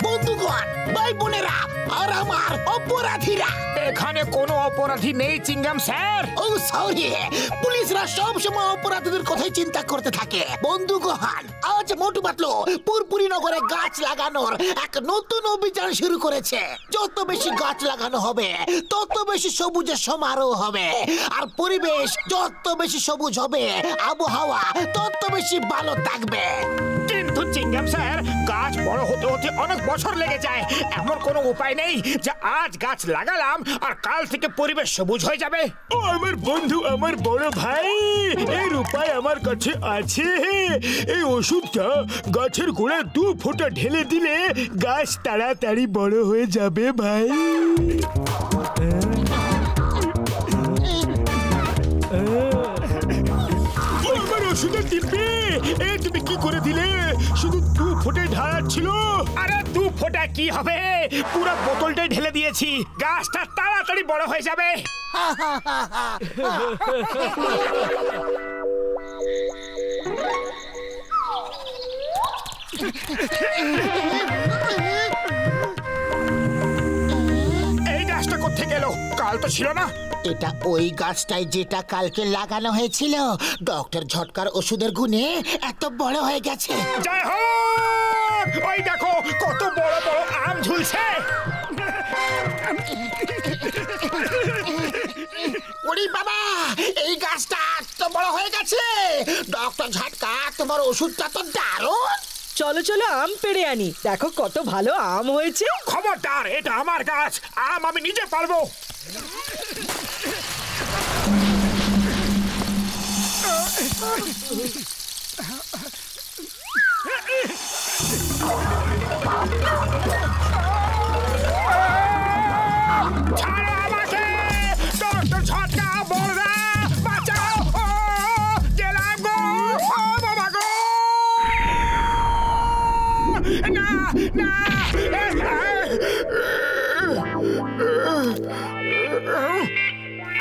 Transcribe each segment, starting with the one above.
বন্ধুগণ, ভাই বোনেরা আর আমার অপরাধীরা, এখানে কোনো অপরাধী নেই চিঙ্গাম স্যার। ও সরি, পুলিশরা সব সময় অপরাধীদের কথাই চিন্তা করতে থাকে। বন্ধুগণ, আজ মোটু পাতলু পুরপুরি নগরে গাছ লাগানোর এক নতুন অভিযান শুরু করেছে। যত বেশি গাছ লাগানো হবে তত বেশি সবুজের সমারোহ হবে, আর পরিবেশ যত বেশি সবুজ হবে আবহাওয়া তত বেশি ভালো থাকবে। কিন্তু চিঙ্গাম স্যার, গাছ বড় হতে হতে অনেক বছর লেগে যায়। এমন কোনো উপায় নেই যে আজ গাছ লাগালাম আর কাল থেকে পরিবেশ সবুজ হয়ে যাবে। ও আমার বন্ধু, আমার বড় ভাই, এর উপায় আমার কাছে আছে। এই ওষুধটা গাছের গোড়ায় 2 ফোঁটা ঢেলে দিলে গাছ তাড়াতাড়ি বড় হয়ে যাবে ভাই। আমার ওষুধের দিব্যি, এ তুমি কি করে দিলে? শুধু 2 ফোঁটে ঢালার ছিল। আরে 2 ফোঁটা কি হবে, পুরো বোতলটাই ঢেলে দিয়েছি। গাছটা তাড়াতাড়ি বড় হয়ে যাবে। এই গাছটা কোত্থেকে এলো? কাল তো ছিল না। এটা ওই গাছটাই যেটা কালকে লাগানো হয়েছিল। ডক্টর ঝটকার ওষুধের গুণে এত বড় হয়ে গেছে। জয় হোক! ওই দেখো কত বড় বড় আম ঝুলছে। ওরে বাবা, এই গাছটা এত বড় হয়ে গেছে। ডক্টর ঝটকা, তোমার ওষুধটা তো দারুণ। চলো চলো আম পেড়ে আনি, দেখো কত ভালো আম হয়েছে। খবরদার, এটা আমার গাছ, আম আমি নিজে পারবো। ছাড়ো আমাকে, ডক্টর ঝটকা, বলরা বাঁচাও। গেলাম গো, বাবা গো। না না,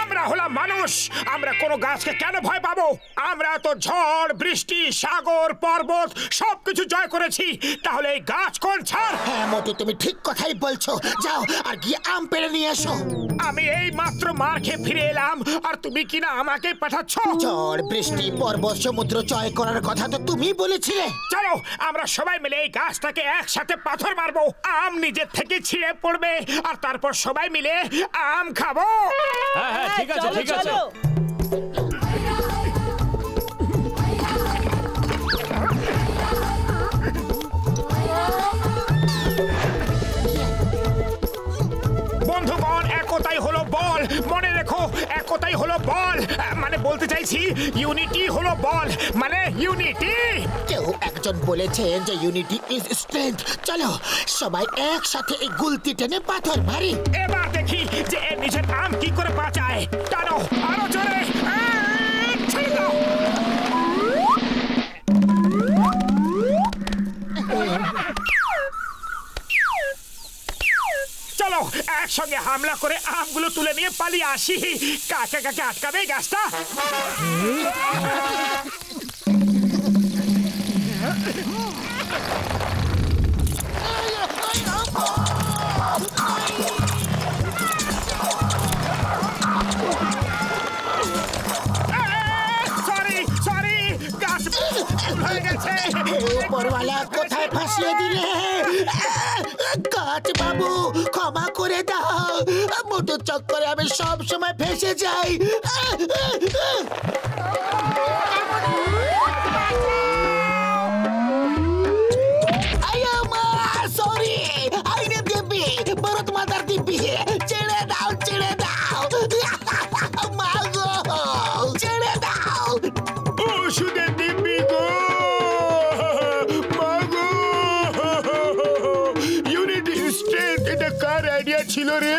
আমরা হলাম মানুষ, আমরা কোনো গাছকে কেন ভয় পাবো? আমরা তো ঝড় বৃষ্টি সাগর পর্বত সবকিছু জয় করেছি, তাহলে এই গাছ কোন ছাড়? হ্যাঁ মোটু, তুমি ঠিক কথাই বলছো। যাও আর গিয়ে আম পেড়ে নিয়ে এসো। আমি এই মাত্র মার খেয়ে ফিরে এলাম, আর তুমি কিনা আমাকে পাঠাচ্ছ? ঝড় বৃষ্টি পর্বত সমুদ্র জয় করার কথা তো তুমি বলেছিলে। চলো আমরা সবাই মিলে এই গাছটাকে একসাথে পাথর মারবো। আম নিজের থেকে ছিঁড়ে পড়বে, আর তারপর সবাই মিলে আম খাবো। হ্যাঁ হ্যাঁ, ঠিক আছে ঠিক আছে। বন্ধুগণ, একতাই হলো বল, মনে রেখো, একতাই হলো বল। মানে বলতে চাইছি ইউনিটি হলো বল, মানে ইউনিটি। কেউ একজন বলেছেন যে ইউনিটি ইজ স্ট্রেংথ। চলো সবাই একসাথে এই গুলতি টেনে পাথর মারি। এবার দেখি যে এর নিজের আম কি করে বাঁচায়। টানো আরো জোরে, ছেড়ে দাও। চলো একসঙ্গে হামলা করে আমগুলো তুলে নিয়ে পালিয়ে আসি। কাকে কাকে আটকাবে গাছটা? সরি সরি, গাছ হয়ে গেছে। উপরওয়ালা কোথায় ফাঁসিয়ে দিলে? গাছ বাবু, ক্ষমা করে দাও। মোটর চক্করে আমি সব সময় ফেসে যাই। সরি, আইনে দিবি, ভরত মাতার দিবি। ছেড়ে দাও, ছেড়ে দাও। মা গো, ছেড়ে দাও। ওষুধের দিব্যি গো, মা গো। ইউনিটি স্ট্রেংথ, এটা কার আইডিয়া ছিল রে?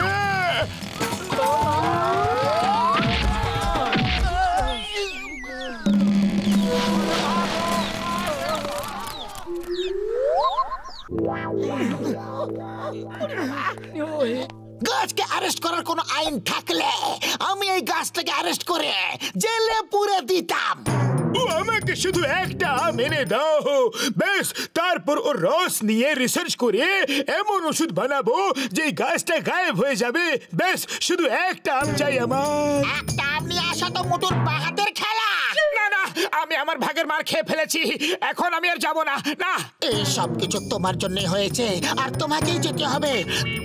গাছকে অ্যারেস্ট করার কোনো আইন থাকলে আমি এই গাছটাকে অ্যারেস্ট করে জেলে পুরে দিতাম। ও আমাকে শুধু একটা আম এনে দাও, বেশ, তারপর ওর রস নিয়ে রিসার্চ করে এমন ওষুধ বানাবো যে গাছটা গায়েব হয়ে যাবে। বেশ, শুধু একটা আম চাই আমার। একটা আম নিয়ে আসা তো মোটর বাহাতের খেলা। না না, আমি আমার ভাগের মার খেয়ে ফেলেছি, এখন আমি আর যাব না। না, এই সব কিছু তোমার জন্যই হয়েছে আর তোমাকেই যেতে হবে।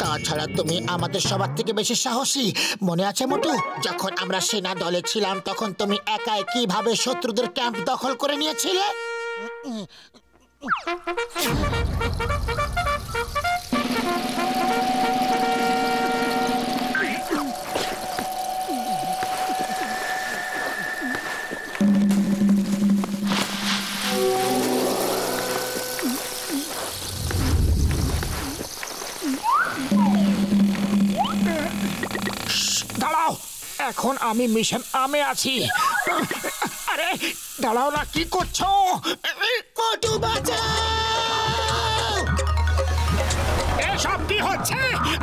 তাছাড়া তুমি আমাদের সবার থেকে বেশি সাহসী। মনে আছে মোটু, যখন আমরা সেনা দলে ছিলাম তখন তুমি একাই কিভাবে শত্রুদের ক্যাম্প দখল করে নিয়েছিলে? দাঁড়াও, এখন আমি মিশন আমে আছি। আরে দাঁড়াও না, কি করছো? মোটু বাঁচাও! এসব কি হচ্ছে?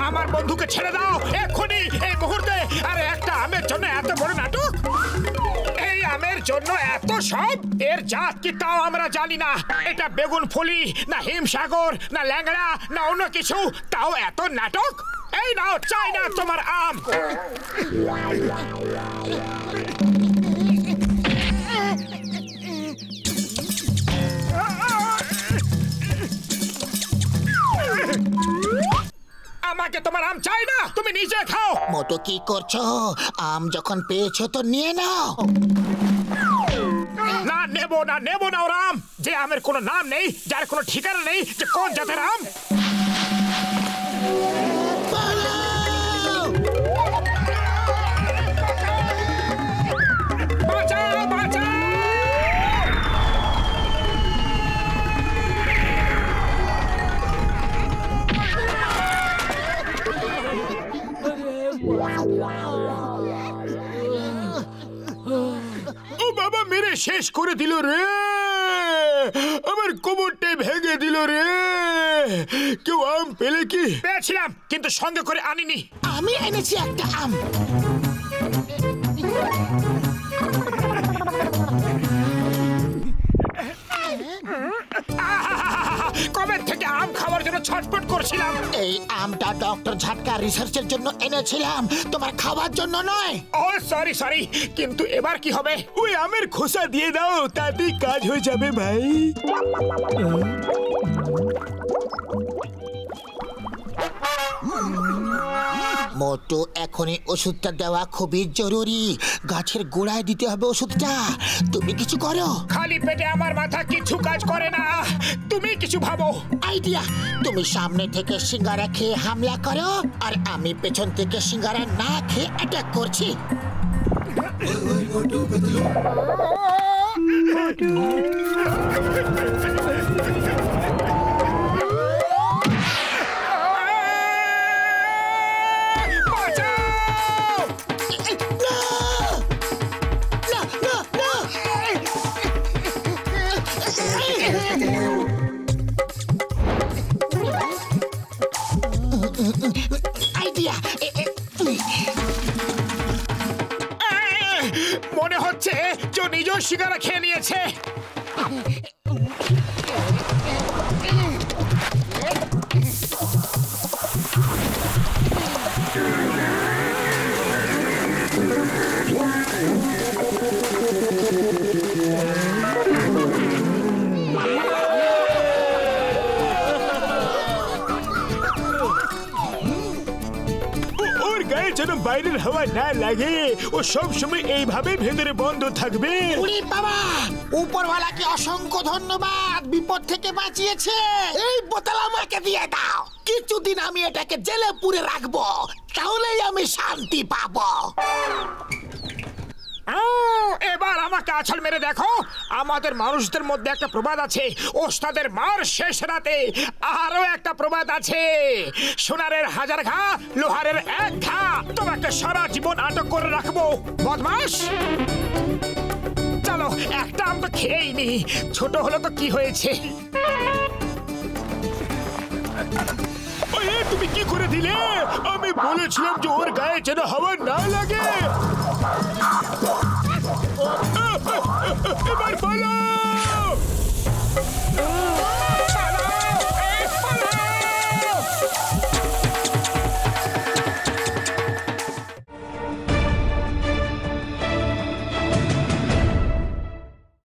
আমার বন্ধুকে ছেড়ে দাও এক্ষুনি, এই মুহূর্তে। আরে একটা আমের জন্য এত বড় নাটক? এই আমের জন্য এত সব? এর জাত কি তাও আমরা জানি না। এটা বেগুন ফলি না হিমসাগর না ল্যাংড়া না অন্য কিছু, তাও এত নাটক? এই নাও, চাই না তোমার আম। আমাকে তোমার আম চাই না, তুমি নিজে খাও। মোটু কি করছো? আম যখন পেয়েছো তো নিয়ে নাও। না, নেবো না, নেবো না ওর আম। যে আমের কোনো নাম নেই, যার কোনো ঠিকানা নেই, যে কোন জাতের আম। পালাও! বাঁচাও, বাঁচাও! ও বাবা, মেরে শেষ করে দিল রে, আমার কোমরটাই ভেঙে দিল রে। কেউ আম পেলে কি? পেয়েছিলাম, কিন্তু সঙ্গে করে আনিনি। আমি এনেছি একটা আম। কবে থেকে আম খাওয়ার জন্য ছটফট করছিলাম। এই আমটা ডক্টর ঝাটকা রিসার্চের জন্য এনেছিলাম, তোমার খাওয়ার জন্য নয়। ও সরি সরি, কিন্তু এবার কি হবে? ওই আমের খোসা দিয়ে দাও, তাতেই কাজ হয়ে যাবে ভাই। মোটু, এখনই ওষুধটা দেওয়া খুবই জরুরি। গাছের গোড়ায় দিতে হবে ওষুধটা। তুমি কিছু করো। খালি পেটে আমার মাথা কিছু কাজ করে না, তুমি কিছু ভাবো। আইডিয়া, তুমি সামনে থেকে সিঙ্গারা খেয়ে হামলা করো আর আমি পেছন থেকে সিঙ্গারা না খেয়ে অ্যাটাক করছি। আইডিয়া, মনে হচ্ছে যে নিজেও সিগারা খেয়ে নিয়েছে। ওর গায়ে যেন বাইরের হাওয়া না লাগে, ও সব সময় এইভাবে ভেতরে বন্ধ থাকবে। উরি বাবা, উপরওয়ালাকে অসংখ্য ধন্যবাদ, বিপদ থেকে বাঁচিয়েছে। এই বোতল আমাকে দিয়ে দাও। কিছুদিন আমি এটাকে জেলে পুরে রাখবো, তাহলেই আমি শান্তি পাবো। এবার আমাকে আছাল মেরে দেখো। আমাদের মানুষদের মধ্যে একটা প্রবাদ আছে, ওস্তাদের মার শেষ রাতে। আরো একটা প্রবাদ আছে, সোনারের হাজার ঘা, লোহারের এক ঘা। তোমাকে সারা জীবন আটক করে রাখবো, বদমাস। চলো, একটা আম তো খেয়েই নি, ছোট হলো তো কি হয়েছে। তুমি কি করে দিলে? আমি বলেছিলাম যে ওর গায়ে যেন হাওয়া না লাগে।